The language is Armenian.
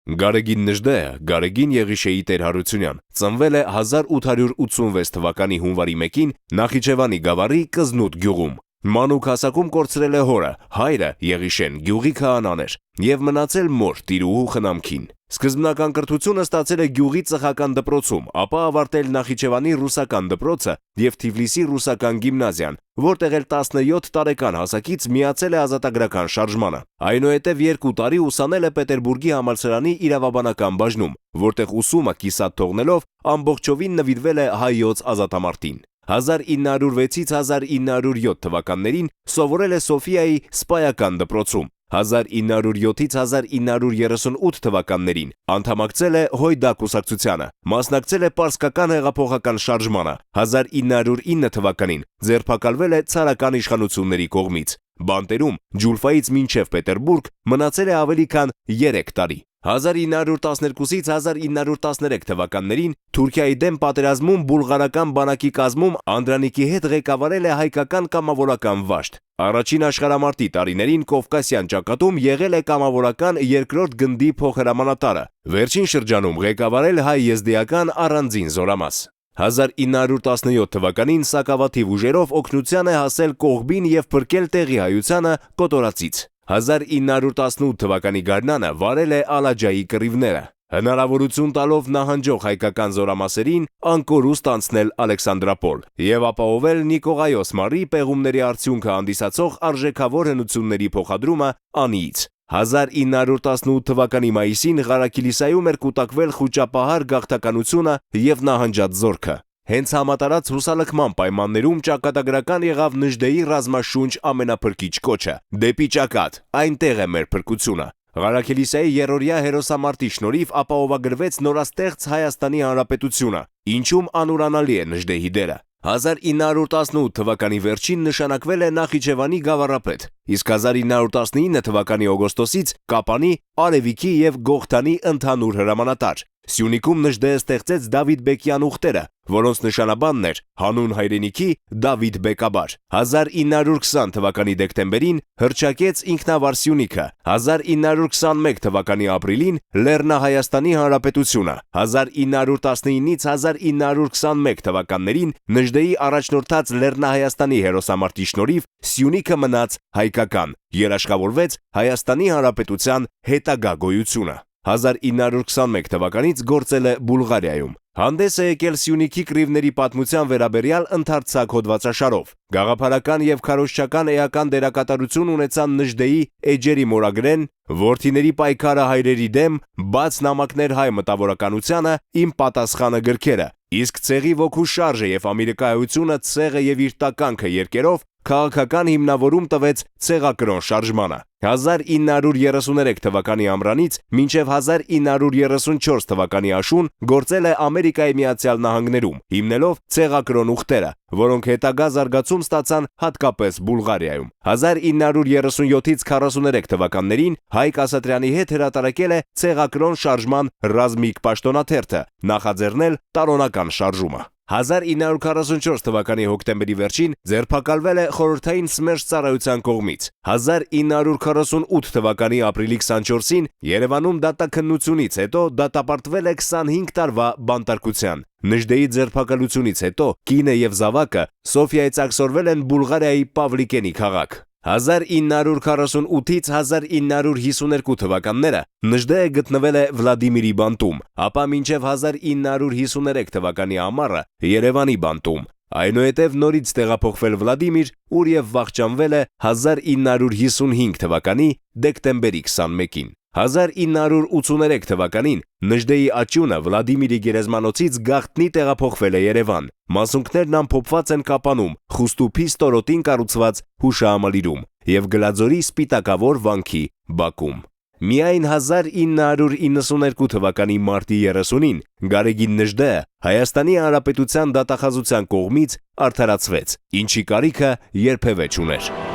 Գարեգին Նժդեհը, Գարեգին Եղիշեի Տեր Հարությունյան, ծնվել է 1886 թվականի հունվարի 1-ին Նախիջևանի գավառի Կզնուտ գյուղում։ Մանուկ հասակում կորցրել է հորը, հայրը Եղիշեն գյուղի քահանան էր և մնացել մոր տիրուհու խնամքին։ Սկզբնական կրթությունը ստացել է գյուղի ծխական դպրոցում, ապա ավարտել Նախիջևանի ռուսական դպրոցը և Թիֆլիսի ռուսական գիմնազիան, որտեղ էլ 17 տարեկան հասակից միացել է ազատագրական շարժմանը։ Այնուհետև 2 տարի ուսանել է Պետերբուրգի համալսարանի իրավաբանական բաժնում, որտեղ ուսումը կիսատ թողնելով ամբողջովին նվիրվել է հայոց ազատամարտին։ 1906-ից 1907 թվականներին սովորել է Սոֆիայի Սպայական դպրոցում։ 1907-ից 1938 թվականներին անդամակցել է Հույդա կուսակցությանը, մասնակցել է պարսկական հեղափոխական շարժմանը։ 1909 թվականին ձերբակալվել է ցարական իշխանությունների կողմից։ Բանտերում Ջուլֆայից մինչև Պետերբուրգ մնացել է ավելի քան 3 տարի։ 1912-ից 1913 թվականներին Թուրքիայի դեմ պատերազմում բուլղարական բանակի կազմում Անդրանիկի հետ ղեկավարել է հայկական կամավորական վաշտ։ Առաջին աշխարհամարտի տարիներին Կովկասյան ճակատում եղել է կամավորական 2-րդ գնդի փոխհրամանատարը, վերջին շրջանում ղեկավարել հայ-եզդիական առանձին զորամաս։ 1917 թվականին սակավաթիվ ուժերով օգնության է հասել Կողբին և փրկել տեղի հայությանը Կոտորածից։ 1918 թվականի գարնանը վարել է Ալաջայի կռիվները, հնարավորություն տալով նահանջող հայկական զորամասերին անկորուստ անցնել Ալեքսանդրապոլ և ապահովել Նիկողայոս մարի պեղումների արդյունքը հանդիսացող արժեքավոր հնությունների փոխադրումը Անիից։ 1918 թվականի մայիսին Ղարաքիլիսայում էր կուտակվել խուճապահար գաղթականությունը և նահանջած զորքը։ Հենց համատարած հուսալքման պայմաններում ճակատագրական եղավ Նժդեի ռազմաշունչ ամենափրկիչ կոչը՝ դեպի ճակատ, այնտեղ է մեր փրկությունը։ Ղարաքիլիսայի երրորդյա հերոսամարտի շնորհիվ ապահովագրվեց նորաստեղծ Հայաստանի Հանրապետությունը, ինչում անուրանալի է Նժդեհի դերը։ 1918 թվականի վերջին նշանակվել է Նախիջևանի գավառապետ, իսկ 1919 թվականի օգոստոսից Կապանի, Արևիկի և Գողթանի ընդհանուր հրամանատար։ Սյունիքում Նժդեհը ստեղծեց Դավիթ-բեկյան ուղտերը, որոնց նշանաբանն էր հանուն հայրենիքի Դավիթ Բեկաբար։ 1920 թվականի դեկտեմբերին հռչակեց ինքնավար Սյունիքը, 1921 թվականի ապրիլին Լեռնահայաստանի Հանրապետությունը, 1919-ից 1921 թվականներին Նժդեի առաջնորդած Լեռնահայաստանի հերոսամարտի շնորհիվ Սյունիքը մնաց հայկական, երաշխավորվեց Հայաստանի Հանրապետության հետագա գոյությունը։ 1921 թվականից գործել է Բուլղարիայում։ Հանդես է եկել Սյունիքի կռիվների պատմության վերաբերյալ ընդարձակ հոդվածաշարով։ Գաղափարական և քարոզչական էական դերակատարություն ունեցան Նժդեի Էջերի մորագրեն, Որդիների պայքարը հայրերի դեմ, Բաց նամակներ հայ մտավորականությանը, Իմ պատասխանը գրքերը, իսկ Ցեղի ոգու շարժը և ամիրիկայությունը ցեղը և իր տականքը երկերով քաղաքական հիմնավորում տվեց ցեղակրոն շարժմանը։ 1933 թվականի ամռանից մինչև 1934 թվականի աշուն գործել է Ամերիկայի Միացյալ Նահանգներում, հիմնելով ցեղակրոն ուխտերը, որոնք հետագա զարգացում ստացան հատկապես Բուլղարիայում։ 1937-ից 43 թվականներին Հայկ Ասատրյանի հետ հրատարակել է ցեղակրոն շարժման ռազմիկ պաշտոնաթերթը, նախաձեռնել տարոնական շարժումը։ 1944 թվականի հոկտեմբերի վերջին ձերբակալվել է խորհրդային ՍՄԵՐՇ ծառայության կողմից։ 1948 թվականի ապրիլի 24-ին Երևանում դատաքննությունից հետո դատապարտվել է 25 տարվա բանտարկության։ Նժդեի ձերբակալությունից հետո կինը և զավակը Սոֆիայից աքսորվել են Բուլղարիայի Պավլիկենի քաղաք։ 1948-ից 1952 թվականները Նժդեհը գտնվել է Վլադիմիրի բանտում, ապա մինչև 1953 թվականի ամառը Երևանի բանտում, այնուհետև նորից տեղափոխվել Վլադիմիր, ուր և վախճանվել է 1955 թվականի դեկտեմբերի 21-ին։ 1983 թվականին Նժդեի աճյունը Վլադիմիրի գերեզմանոցից գաղտնի տեղափոխվել է Երևան։ Մասունքներն ամփոփված են Կապանում, Խուստուփի ստորոտին կառուցված հուշահամալիրում և Գլաձորի Սպիտակավոր վանքի բակում։ Միայն 1992 թվականի մարտի 30-ին Գարեգին Նժդեհը Հայաստանի Հանրապետության դատախազության կողմից արդարացվեց, ինչի կարիքը երբևէ չուներ։